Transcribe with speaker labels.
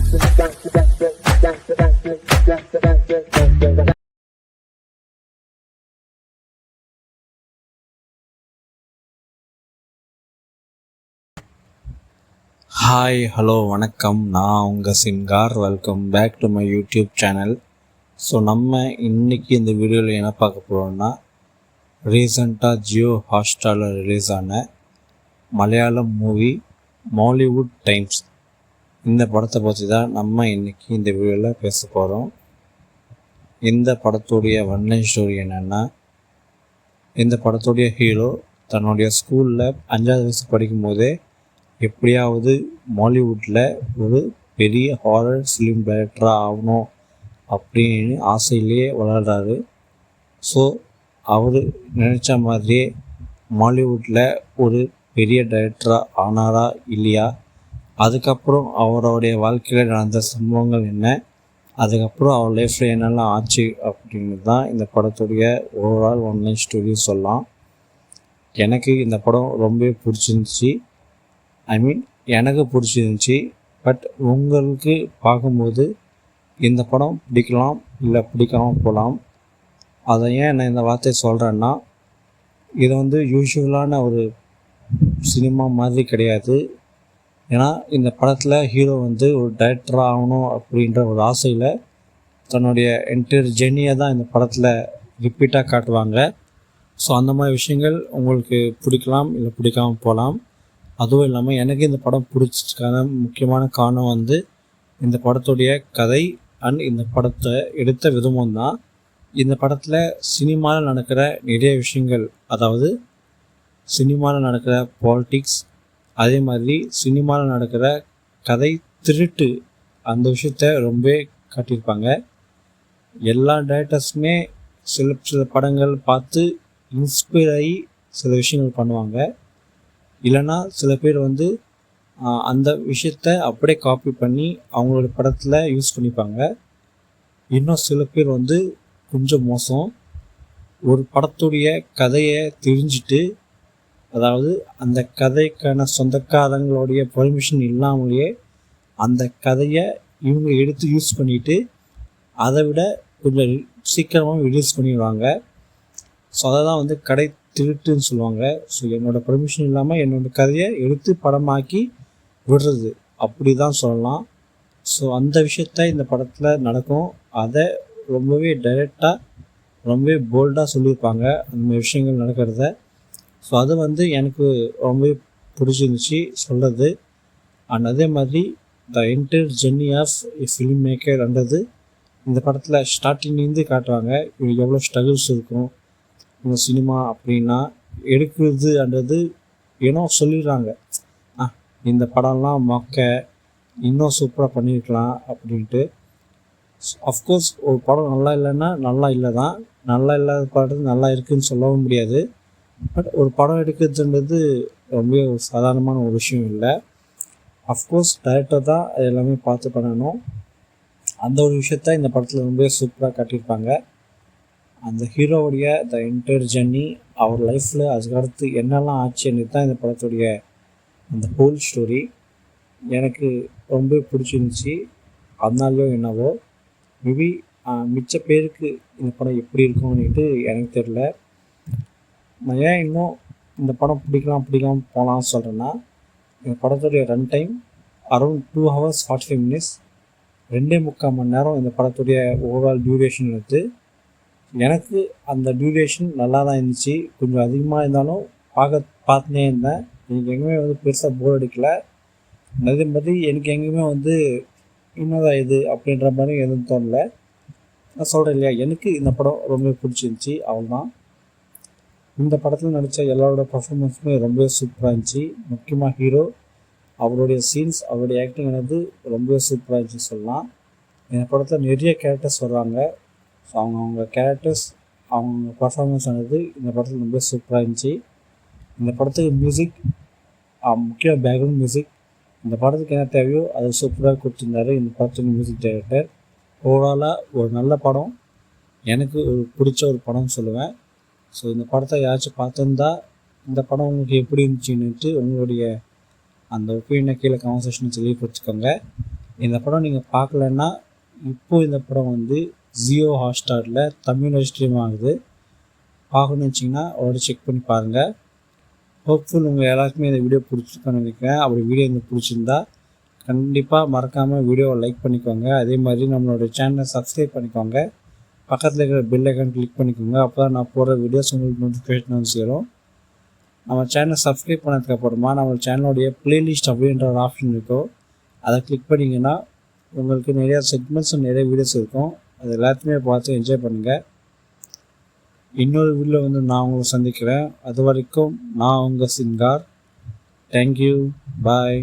Speaker 1: Hi hello வணக்கம். நான் உங்கள் Singar. Welcome back to my YouTube channel. So நம்ம இன்றைக்கி இந்த வீடியோவில் என்ன பார்க்க போகிறோம்னா, ரீசண்டாக ஜியோ ஹாட்ஸ்டாரில் ரிலீஸ் ஆன மலையாளம் மூவி மாலிவுட் டைம்ஸ், இந்த படத்தை பற்றி தான் நம்ம இன்றைக்கி இந்த வீடியோவில் பேச போகிறோம். இந்த படத்துடைய ஒன்லைன் ஸ்டோரி என்னென்னா, இந்த படத்துடைய ஹீரோ தன்னுடைய ஸ்கூலில் 5வது வயசு படிக்கும்போதே எப்படியாவது மாலிவுட்டில் ஒரு பெரிய ஹாரர் ஃபிலிம் டைரக்டராக ஆகணும் அப்படின்னு ஆசையிலேயே வளர்கிறாரு. ஸோ அவர் நினச்ச மாதிரியே மாலிவுட்டில் ஒரு பெரிய டைரக்டராக ஆனாரா இல்லையா, அதுக்கப்புறம் அவருடைய வாழ்க்கையில் நடந்த சம்பவங்கள் என்ன, அதுக்கப்புறம் அவர் லைஃப்பில் என்னெல்லாம் ஆச்சு அப்படின்னு தான் இந்த படத்துடைய ஓவரால் ஒன்லைன் ஸ்டோரி சொல்லலாம். எனக்கு இந்த படம் ரொம்ப பிடிச்சிருந்துச்சி. எனக்கு பிடிச்சிருந்துச்சி. பட் உங்களுக்கு பார்க்கும்போது இந்த படம் பிடிக்கலாம், இல்லை பிடிக்காமல் போகலாம். அதை ஏன் நான் இந்த வார்த்தையை சொல்கிறேன்னா, இது யூஸ்வலான ஒரு சினிமா மாதிரி கிடையாது. ஏன்னா இந்த படத்தில் ஹீரோ ஒரு டைரக்டராக ஆகணும் அப்படின்ற ஒரு ஆசையில் தன்னுடைய என்டையர் ஜெர்னியை தான் இந்த படத்தில் ரிப்பீட்டாக காட்டுவாங்க. ஸோ அந்த மாதிரி விஷயங்கள் உங்களுக்கு பிடிக்கலாம், இல்லை பிடிக்காமல் போகலாம். அதுவும் இல்லாமல் எனக்கு இந்த படம் பிடிச்சதுக்கான முக்கியமான காரணம் இந்த படத்துடைய கதை அண்ட் இந்த படத்தை எடுத்த விதமும் தான். இந்த படத்தில் சினிமாவில் நடக்கிற நிறைய விஷயங்கள், அதாவது சினிமாவில் நடக்கிற பாலிட்டிக்ஸ், அதே மாதிரி சினிமாவில் நடக்கிற கதை திருட்டு, அந்த விஷயத்த ரொம்ப காட்டியிருப்பாங்க. எல்லா டைரக்டர்ஸுமே சில படங்கள் பார்த்து இன்ஸ்பயர் ஆகி சில விஷயங்கள் பண்ணுவாங்க. இல்லைன்னா சில பேர் அந்த விஷயத்தை அப்படியே காப்பி பண்ணி அவங்களோட படத்தில் யூஸ் பண்ணிப்பாங்க. இன்னும் சில பேர் கொஞ்சம் மோசம், ஒரு படத்துடைய கதையை தெரிஞ்சுட்டு, அதாவது அந்த கதைக்கான சொந்தக்காரங்களுடைய பர்மிஷன் இல்லாமலேயே அந்த கதையை இவங்க எடுத்து யூஸ் பண்ணிவிட்டு அதை விட கொஞ்சம் சீக்கிரமாக ரிலீஸ் பண்ணிடுவாங்க. ஸோ அதை தான் கடை திருட்டுன்னு சொல்லுவாங்க. ஸோ என்னோடய பர்மிஷன் இல்லாமல் என்னோடய கதையை எடுத்து படமாக்கி விடுறது, அப்படி தான் சொல்லலாம். ஸோ அந்த விஷயத்த இந்த படத்தில் நடக்கும். அதை ரொம்பவே டைரெக்டாக ரொம்பவே போல்டாக சொல்லியிருப்பாங்க அந்த விஷயங்கள் நடக்கிறத. ஸோ அது எனக்கு ரொம்பவே பிடிச்சிருந்துச்சி சொல்கிறது. அண்ட் அதே மாதிரி the entire journey of a film மேக்கர்ன்றது இந்த படத்தில் ஸ்டார்டிங்லேருந்து காட்டுவாங்க. இவங்களுக்கு எவ்வளோ ஸ்ட்ரகிள்ஸ் இருக்கும் இந்த சினிமா அப்படின்னா எடுக்கிறதுன்றது. ஏன்னோ சொல்லிடுறாங்க, இந்த படம்லாம் மொக்க, இன்னும் சூப்பராக பண்ணியிருக்கலாம் அப்படின்ட்டு. அஃப்கோர்ஸ் ஒரு படம் நல்லா இல்லைன்னா நல்லா இல்லை தான், நல்லா இல்லாத படம் நல்லா இருக்குதுன்னு சொல்லவும் முடியாது. பட் ஒரு படம் எடுக்கிறதுன்றது ரொம்ப ஒரு சாதாரணமான ஒரு விஷயம் இல்லை. அஃப்கோர்ஸ் டைரக்டர் தான் எல்லாமே பார்த்து பண்ணணும். அந்த ஒரு விஷயத்த இந்த படத்தில் ரொம்ப சூப்பராக காட்டியிருப்பாங்க. அந்த ஹீரோவுடைய த என்டையர் ஜர்னி, அவர் லைஃப்பில் அதுக்கடுத்து என்னெல்லாம் ஆச்சுன்னு தான் இந்த படத்துடைய அந்த ஹோல் ஸ்டோரி எனக்கு ரொம்ப பிடிச்சிருந்துச்சி. அதனாலையோ என்னவோ மேபி மிச்ச பேருக்கு இந்த படம் எப்படி இருக்கும்னுட்டு எனக்கு தெரில. நான் ஏன் இன்னும் இந்த படம் பிடிக்காமல் போகலான்னு சொல்கிறேன்னா, இந்த படத்துடைய run time around 2 hours 45 minutes, 2.25 மணி நேரம் இந்த படத்துடைய ஓவரால் டியூரேஷன் எனக்கு அந்த டியூரேஷன் நல்லா தான் இருந்துச்சு. கொஞ்சம் அதிகமாக இருந்தாலும் பார்த்துனே இருந்தேன். எனக்கு எங்கேயுமே பெருசாக போர் அடிக்கலை. அதே மாதிரி எனக்கு எங்கேயுமே என்னதான் இது அப்படின்ற மாதிரி எதுவும் தோணலை. நான் சொல்கிறேன் இல்லையா, எனக்கு இந்த படம் ரொம்ப பிடிச்சிருந்துச்சி. அவ்வளோதான். இந்த படத்தில் நடித்த எல்லாரோட பர்ஃபார்மன்ஸுமே ரொம்ப சூப்பராக இருந்துச்சு. முக்கியமாக ஹீரோ, அவருடைய சீன்ஸ், அவருடைய ஆக்டிங் ரொம்ப சூப்பராக இருந்துச்சு சொல்லலாம். இந்த படத்தில் நிறைய கேரக்டர்ஸ் வர்றாங்க. ஸோ அவங்க கேரக்டர்ஸ், அவங்க பர்ஃபார்மன்ஸ் இந்த படத்தில் ரொம்ப சூப்பராக இருந்துச்சு. இந்த படத்துக்கு மியூசிக், முக்கியமாக பேக்ரவுண்ட் மியூசிக், இந்த படத்துக்கு என்ன தேவையோ அதை சூப்பராக கொடுத்துருந்தாரு இந்த படத்துக்கு மியூசிக் டைரக்டர். ஓவராலாக ஒரு நல்ல படம், எனக்கு ஒரு பிடிச்ச ஒரு படம்னு சொல்லுவேன். ஸோ இந்த படத்தை யாராச்சும் பார்த்துருந்தா இந்த படம் உங்களுக்கு எப்படி இருந்துச்சுன்னுட்டு உங்களுடைய அந்த ஒப்பீனியனை கீழே கமெண்ட் செக்ஷனில் சொல்லி கொடுத்துக்கோங்க. இந்த படம் நீங்கள் பார்க்கலன்னா இப்போது இந்த படம் வந்து ஜியோ ஹாட்ஸ்டாரில் தமிழ் ஸ்ட்ரீம் ஆகுது. பார்க்கணுன்னு வச்சிங்கன்னா ஒரு செக் பண்ணி பாருங்கள். ஹோப்ஃபுல் உங்கள் எல்லாருக்குமே இந்த வீடியோ பிடிச்சிருக்கோன்னு நினைக்கிறேன். அப்படி வீடியோ உங்களுக்கு பிடிச்சிருந்தா கண்டிப்பாக மறக்காமல் வீடியோவை லைக் பண்ணிக்கோங்க. அதே மாதிரி நம்மளோட சேனலை சப்ஸ்கிரைப் பண்ணிக்கோங்க. பக்கத்தில் இருக்கிற பெல் ஐக்கான் கிளிக் பண்ணிக்கோங்க. அப்போ தான் நான் போடுற வீடியோஸ் உங்களுக்கு நோட்டிஃபிகேஷன் வந்து சேரும். நம்ம சேனலை சப்ஸ்கிரைப் பண்ணதுக்கப்புறமா நம்ம சேனலோடைய ப்ளேலிஸ்ட் அப்படின்ற ஒரு ஆப்ஷன் இருக்கும். அதை கிளிக் பண்ணிங்கன்னா உங்களுக்கு நிறையா செக்மெண்ட்ஸ் நிறைய வீடியோஸ் இருக்கும். அது எல்லாத்தையுமே பார்த்து என்ஜாய் பண்ணுங்கள். இன்னொரு வீடியோவில் வந்து நான் உங்களை சந்திக்கிறேன். அது வரைக்கும் நான் உங்கள் சிங்கார். தேங்க்யூ. பாய்.